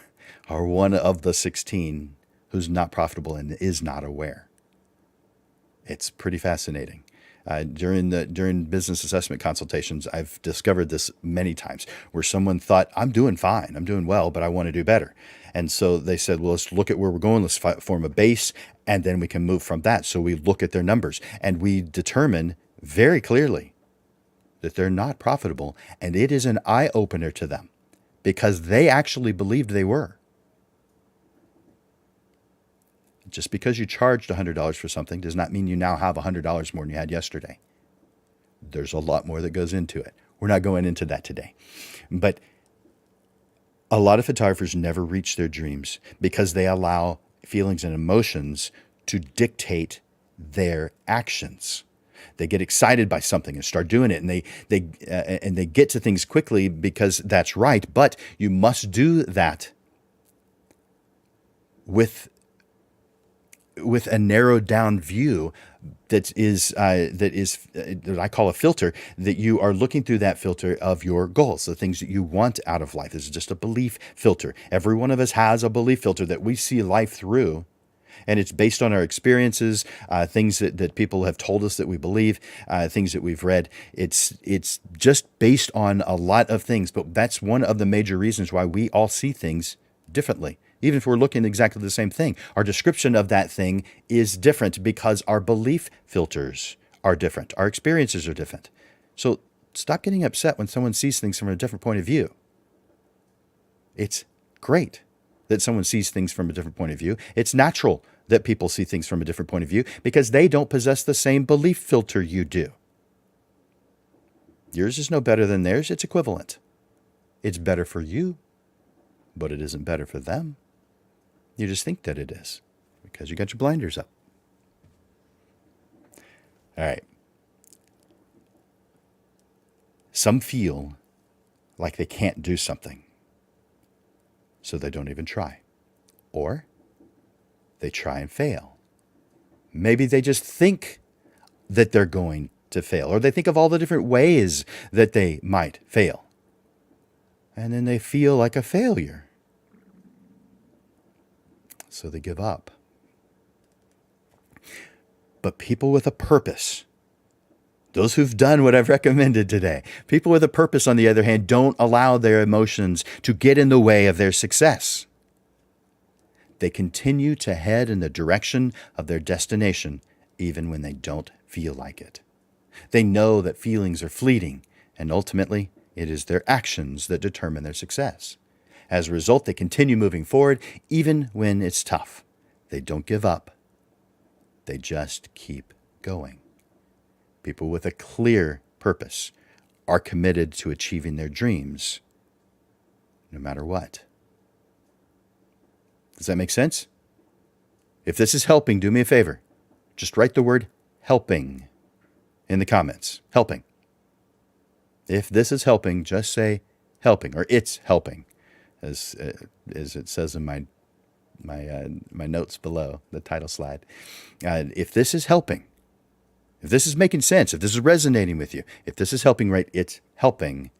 are one of the 16 who's not profitable and is not aware. It's pretty fascinating. During business assessment consultations, I've discovered this many times where someone thought, I'm doing fine, I'm doing well, but I want to do better. And so they said, well, let's look at where we're going, let's form a base, and then we can move from that. So we look at their numbers, and we determine very clearly that they're not profitable, and it is an eye-opener to them because they actually believed they were. Just because you charged $100 for something does not mean you now have $100 more than you had yesterday. There's a lot more that goes into it. We're not going into that today. But a lot of photographers never reach their dreams because they allow feelings and emotions to dictate their actions. They get excited by something and start doing it, and they get to things quickly because that's right. But you must do that with a narrowed down view that I call a filter, that you are looking through that filter of your goals, the things that you want out of life. This is just a belief filter. Every one of us has a belief filter that we see life through. And it's based on our experiences, things that people have told us that we believe, things that we've read. It's just based on a lot of things, but that's one of the major reasons why we all see things differently. Even if we're looking at exactly the same thing, our description of that thing is different because our belief filters are different. Our experiences are different. So stop getting upset when someone sees things from a different point of view. It's great that someone sees things from a different point of view. It's natural that people see things from a different point of view because they don't possess the same belief filter you do. Yours is no better than theirs. It's equivalent. It's better for you, but it isn't better for them. You just think that it is because you got your blinders up. All right. Some feel like they can't do something, so they don't even try. Or they try and fail. Maybe they just think that they're going to fail, or they think of all the different ways that they might fail. And then they feel like a failure. So they give up. But people with a purpose, those who've done what I've recommended today, people with a purpose, on the other hand, don't allow their emotions to get in the way of their success. They continue to head in the direction of their destination, even when they don't feel like it. They know that feelings are fleeting, and ultimately, it is their actions that determine their success. As a result, they continue moving forward, even when it's tough. They don't give up. They just keep going. People with a clear purpose are committed to achieving their dreams, no matter what. Does that make sense? If this is helping, do me a favor. Just write the word helping in the comments. Helping. If this is helping, just say helping, or it's helping, as it says in my notes below the title slide. If this is helping, if this is making sense, if this is resonating with you, if this is helping, write it's helping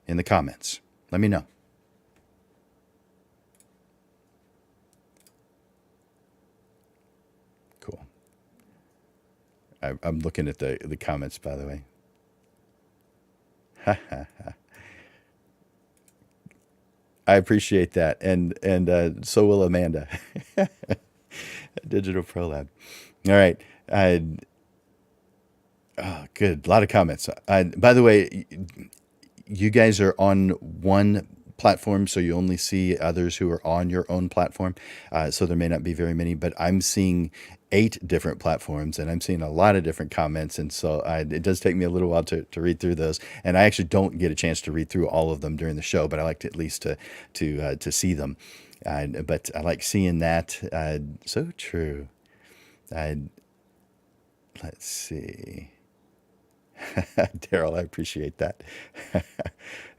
in the comments. Let me know. Cool. I'm looking at the comments, by the way. Ha ha ha. I appreciate that, and so will Amanda. Digital Pro Lab. All right. Good. A lot of comments. By the way, you guys are on one platform, so you only see others who are on your own platform. So there may not be very many, but I'm seeing 8 different platforms, and I'm seeing a lot of different comments. And so it does take me a little while to read through those. And I actually don't get a chance to read through all of them during the show, but I like to at least to see them. But I like seeing that. So true. Let's see. Daryl, I appreciate that.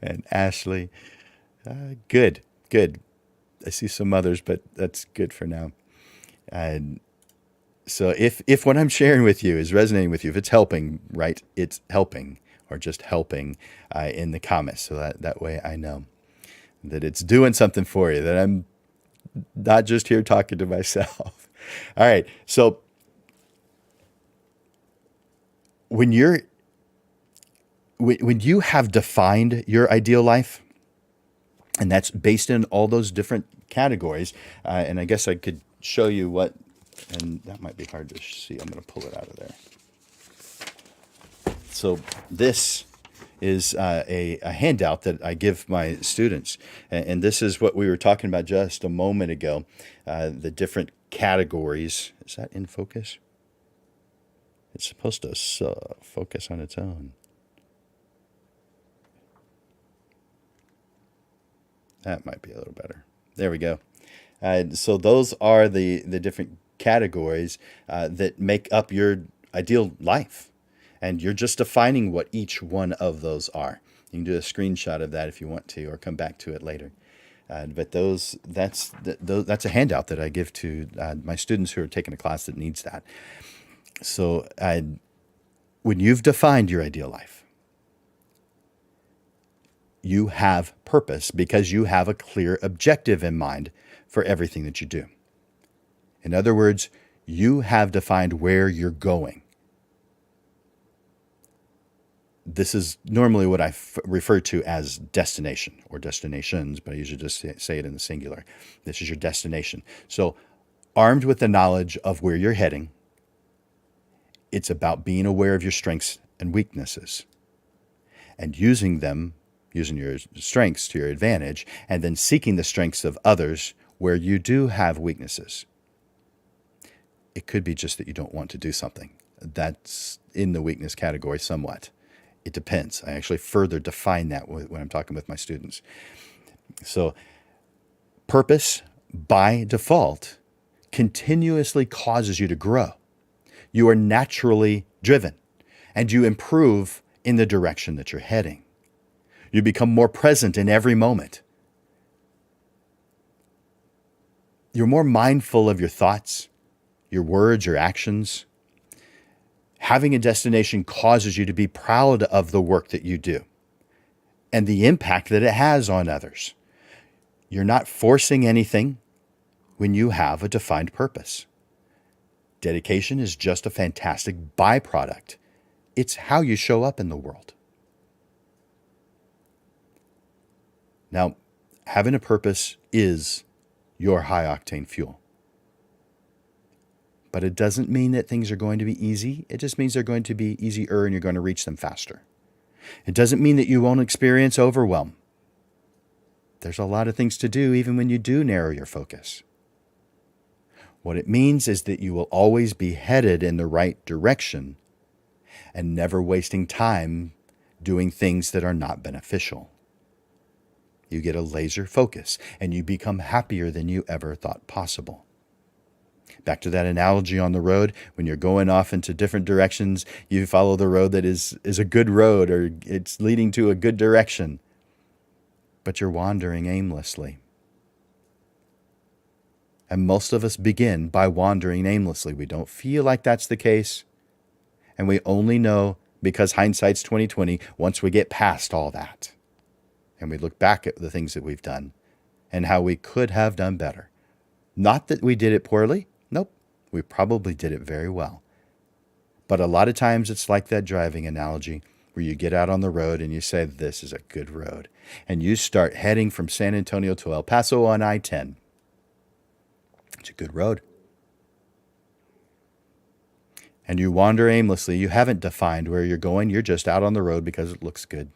And Ashley. Good. I see some others, but that's good for now. So if what I'm sharing with you is resonating with you, if it's helping, right, it's helping, or just helping in the comments. So that way I know that it's doing something for you, that I'm not just here talking to myself. All right. So when you have defined your ideal life, and that's based in all those different categories, and I guess I could show you what, and that might be hard to see. I'm going to pull it out of there. So this is a handout that I give my students, and this is what we were talking about just a moment ago, the different categories. Is that in focus? It's supposed to focus on its own. That might be a little better. There we go. So those are the different categories that make up your ideal life. And you're just defining what each one of those are. You can do a screenshot of that if you want to, or come back to it later. But that's a handout that I give to my students who are taking a class that needs that. So when you've defined your ideal life, you have purpose because you have a clear objective in mind for everything that you do. In other words, you have defined where you're going. This is normally what I refer to as destination or destinations, but I usually just say it in the singular. This is your destination. So, armed with the knowledge of where you're heading, it's about being aware of your strengths and weaknesses and using your strengths to your advantage, and then seeking the strengths of others where you do have weaknesses. It could be just that you don't want to do something. That's in the weakness category somewhat. It depends. I actually further define that when I'm talking with my students. So, purpose by default continuously causes you to grow. You are naturally driven, and you improve in the direction that you're heading. You become more present in every moment. You're more mindful of your thoughts, your words, your actions. Having a destination causes you to be proud of the work that you do and the impact that it has on others. You're not forcing anything when you have a defined purpose. Dedication is just a fantastic byproduct. It's how you show up in the world. Now, having a purpose is your high-octane fuel. But it doesn't mean that things are going to be easy. It just means they're going to be easier and you're going to reach them faster. It doesn't mean that you won't experience overwhelm. There's a lot of things to do even when you do narrow your focus. What it means is that you will always be headed in the right direction and never wasting time doing things that are not beneficial. You get a laser focus and you become happier than you ever thought possible. Back to that analogy on the road, when you're going off into different directions, you follow the road that is a good road or it's leading to a good direction, but you're wandering aimlessly. And most of us begin by wandering aimlessly. We don't feel like that's the case, and we only know because hindsight's 20/20 once we get past all that and we look back at the things that we've done and how we could have done better. Not that we did it poorly. Nope, we probably did it very well. But a lot of times it's like that driving analogy where you get out on the road and you say, this is a good road. And you start heading from San Antonio to El Paso on I-10. It's a good road. And you wander aimlessly. You haven't defined where you're going. You're just out on the road because it looks good.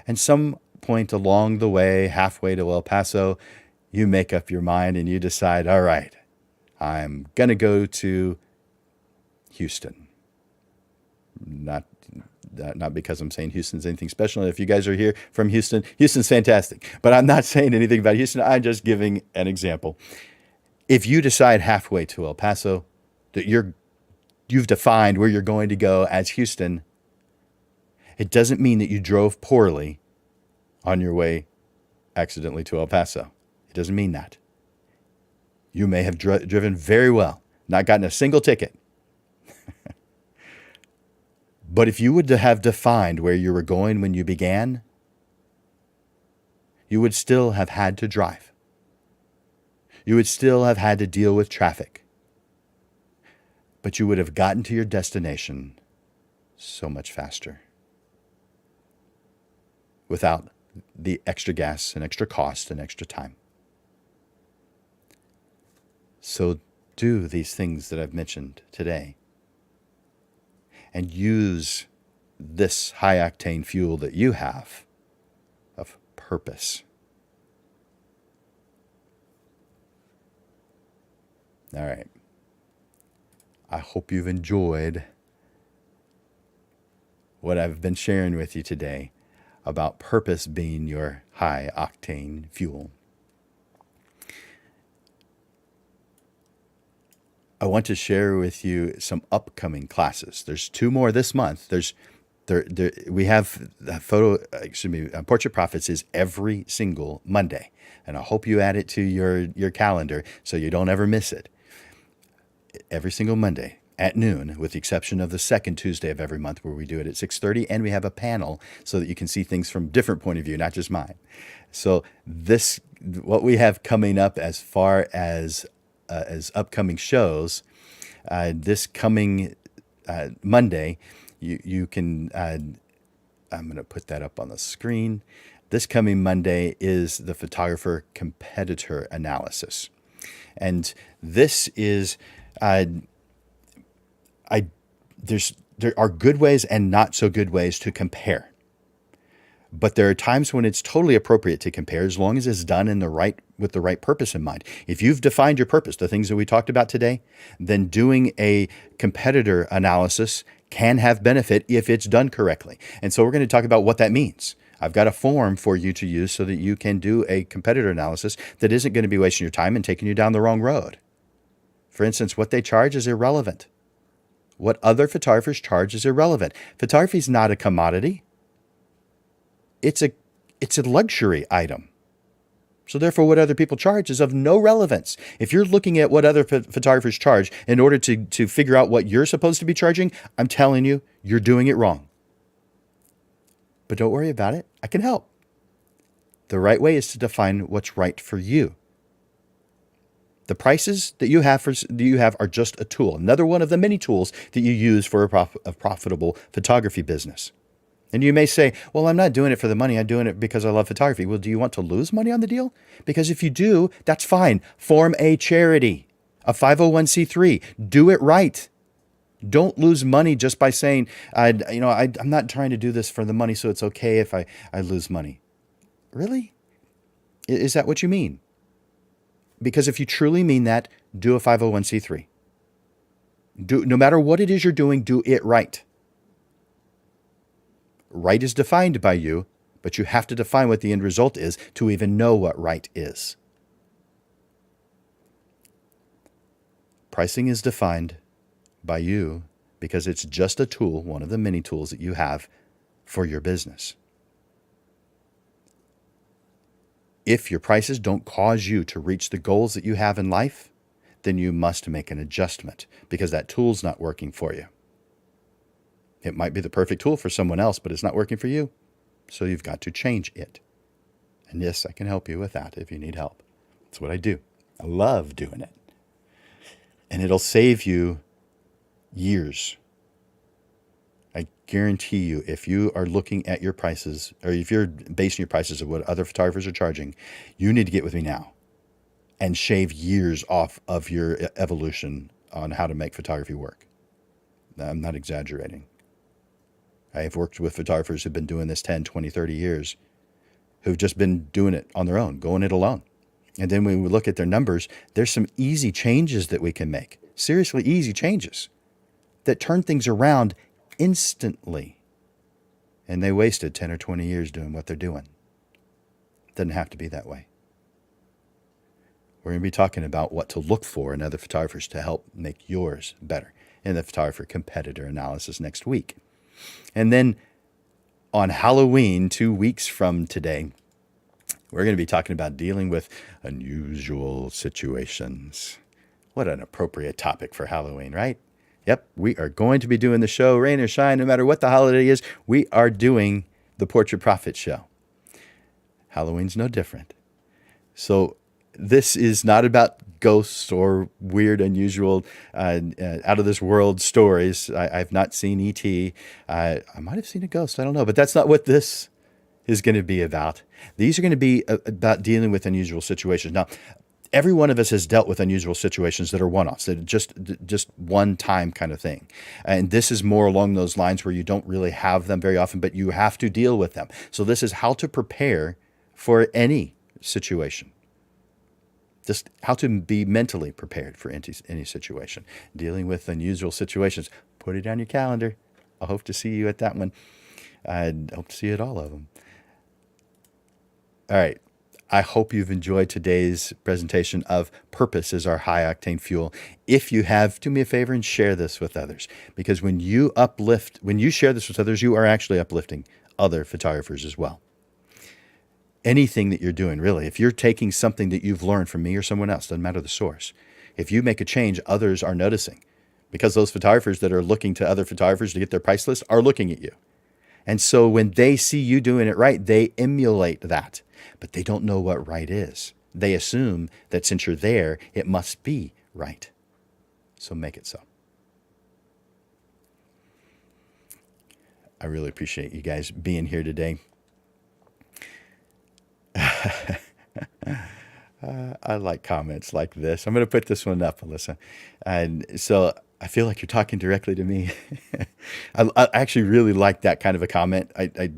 And some point along the way, halfway to El Paso, you make up your mind and you decide, all right, I'm going to go to Houston. Not because I'm saying Houston's anything special. If you guys are here from Houston, Houston's fantastic. But I'm not saying anything about Houston. I'm just giving an example. If you decide halfway to El Paso that you've defined where you're going to go as Houston, it doesn't mean that you drove poorly on your way accidentally to El Paso. It doesn't mean that. You may have driven very well, not gotten a single ticket. But if you would have defined where you were going when you began, you would still have had to drive. You would still have had to deal with traffic. But you would have gotten to your destination so much faster without the extra gas and extra cost and extra time. So do these things that I've mentioned today and use this high-octane fuel that you have of purpose. All right. I hope you've enjoyed what I've been sharing with you today about purpose being your high-octane fuel. I want to share with you some upcoming classes. There's 2 more this month. We have Portrait Profits is every single Monday, and I hope you add it to your calendar so you don't ever miss it. Every single Monday at noon, with the exception of the second Tuesday of every month where we do it at 6:30, and we have a panel so that you can see things from different point of view, not just mine. So what we have coming up as far as upcoming shows, this coming Monday, you can. I'm going to put that up on the screen. This coming Monday is the photographer competitor analysis, and this is. There are good ways and not so good ways to compare. But there are times when it's totally appropriate to compare as long as it's done with the right purpose in mind. If you've defined your purpose, the things that we talked about today, then doing a competitor analysis can have benefit if it's done correctly. And so we're going to talk about what that means. I've got a form for you to use so that you can do a competitor analysis that isn't going to be wasting your time and taking you down the wrong road. For instance, what they charge is irrelevant. What other photographers charge is irrelevant. Photography is not a commodity. It's a luxury item. So therefore, what other people charge is of no relevance. If you're looking at what other photographers charge in order to figure out what you're supposed to be charging, I'm telling you, you're doing it wrong. But don't worry about it. I can help. The right way is to define what's right for you. The prices that you have are just a tool, another one of the many tools that you use for a profitable photography business. And you may say, well, I'm not doing it for the money. I'm doing it because I love photography. Well, do you want to lose money on the deal? Because if you do, that's fine. Form a charity, a 501c3. Do it right. Don't lose money just by saying, I'm not trying to do this for the money, so it's okay if I lose money. Really? Is that what you mean? Because if you truly mean that, do a 501c3. No matter what it is you're doing, do it right. Right is defined by you, but you have to define what the end result is to even know what right is. Pricing is defined by you because it's just a tool, one of the many tools that you have for your business. If your prices don't cause you to reach the goals that you have in life, then you must make an adjustment because that tool's not working for you. It might be the perfect tool for someone else, but it's not working for you. So you've got to change it. And yes, I can help you with that if you need help. That's what I do. I love doing it. And it'll save you years. I guarantee you, if you are looking at your prices, or if you're basing your prices on what other photographers are charging, you need to get with me now and shave years off of your evolution on how to make photography work. I'm not exaggerating. I have worked with photographers who've been doing this 10, 20, 30 years, who've just been doing it on their own, going it alone. And then when we look at their numbers, there's some easy changes that we can make, seriously easy changes that turn things around instantly. And they wasted 10 or 20 years doing what they're doing. Doesn't have to be that way. We're going to be talking about what to look for in other photographers to help make yours better in the photographer competitor analysis next week. And then on Halloween, 2 weeks from today, we're going to be talking about dealing with unusual situations. What an appropriate topic for Halloween, right? Yep, we are going to be doing the show, rain or shine, no matter what the holiday is. We are doing the Portrait Profit show. Halloween's no different. So this is not about ghosts or weird, unusual, out of this world stories. I've not seen E.T. I might have seen a ghost. I don't know. But that's not what this is going to be about. These are going to be about dealing with unusual situations. Now, every one of us has dealt with unusual situations that are one-offs, that are just one-time kind of thing. And this is more along those lines where you don't really have them very often, but you have to deal with them. So this is how to prepare for any situation. Just how to be mentally prepared for any situation. Dealing with unusual situations. Put it on your calendar. I hope to see you at that one. I hope to see you at all of them. All right. I hope you've enjoyed today's presentation of purpose as our high-octane fuel. If you have, do me a favor and share this with others. Because when you share this with others, you are actually uplifting other photographers as well. Anything that you're doing, really, if you're taking something that you've learned from me or someone else, doesn't matter the source. If you make a change, others are noticing. Because those photographers that are looking to other photographers to get their price list are looking at you. And so when they see you doing it right, they emulate that. But they don't know what right is. They assume that since you're there, it must be right. So make it so. I really appreciate you guys being here today. I like comments like this. I'm going to put this one up, Alyssa. And so I feel like you're talking directly to me. I actually really like that kind of a comment. I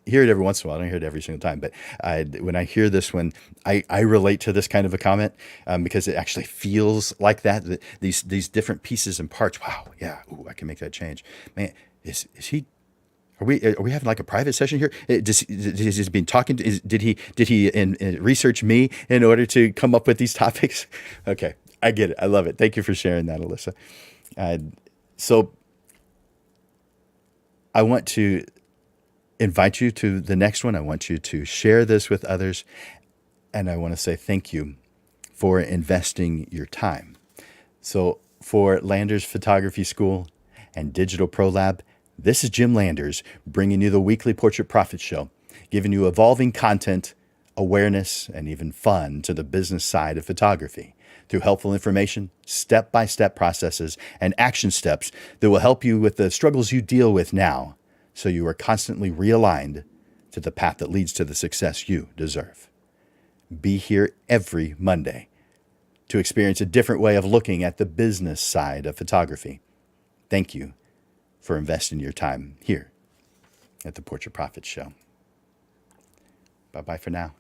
hear it every once in a while. I don't hear it every single time. But when I hear this one, I relate to this kind of a comment because it actually feels like that. These different pieces and parts. Wow, yeah, ooh, I can make that change. Man, is he... Are we having like a private session here? Has he been talking? Did he research me in order to come up with these topics? Okay, I get it. I love it. Thank you for sharing that, Alyssa. So I want to invite you to the next one. I want you to share this with others, and I want to say thank you for investing your time. So for Landers Photography School and Digital Pro Lab, this is Jim Landers bringing you the weekly Portrait Profit Show, giving you evolving content, awareness, and even fun to the business side of photography through helpful information, step-by-step processes, and action steps that will help you with the struggles you deal with now so you are constantly realigned to the path that leads to the success you deserve. Be here every Monday to experience a different way of looking at the business side of photography. Thank you for investing your time here at the Portrait Profit Show. Bye-bye for now.